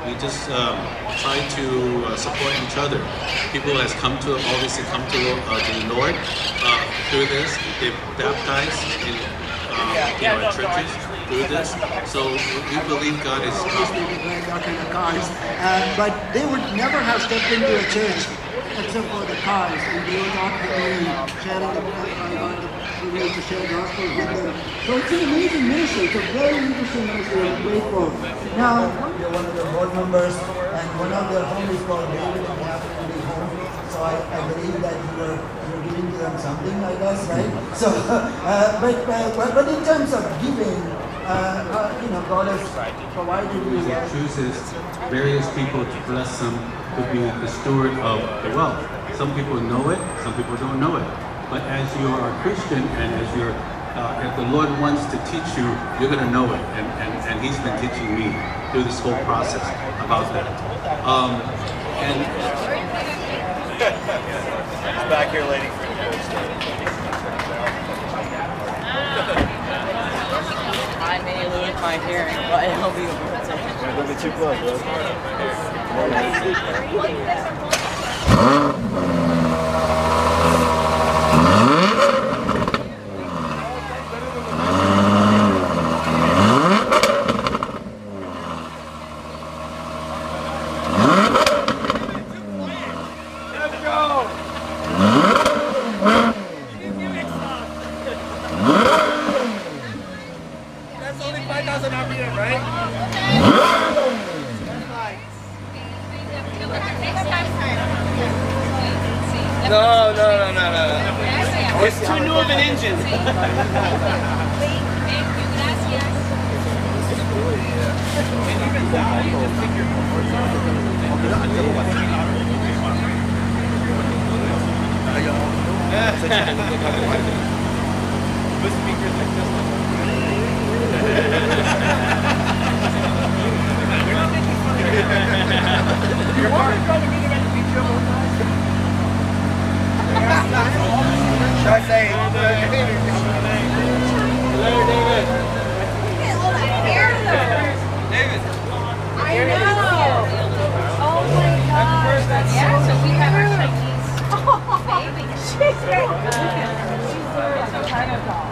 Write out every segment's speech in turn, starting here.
we just try to support each other. People has obviously come to the Lord through this. They've baptized in at churches through this. So we believe God is that kind of cars, but they would never have stepped into a church except for the cars, and they were not really sharing the way to share gospel with them. So it's an amazing ministry. It's a very interesting ministry. I'm grateful. Now, you're one of the board members, and one of their home is called David, and they happen to be home. So I believe that you're giving to them something, I guess, right? So, but in terms of giving, God has provided you. He chooses various people to bless them to be the steward of the wealth. Some people know it, some people don't know it. But as you are a Christian and as you're, if the Lord wants to teach you, you're going to know it. And He's been teaching me through this whole process about that. It's back here, lady. I may lose my hearing, but it'll be worth it. Don't be too close, No. It's too new of an engine. Should I say, Hello, David. David. I know. Oh my God. Yeah, so we have our Chinese baby. She's great. She's a China doll.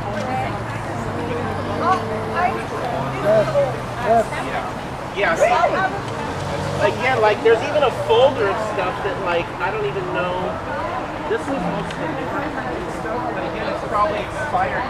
Yeah, see, again, like there's even a folder of stuff that like I don't even know. This was mostly new stuff, but again, it's probably expired.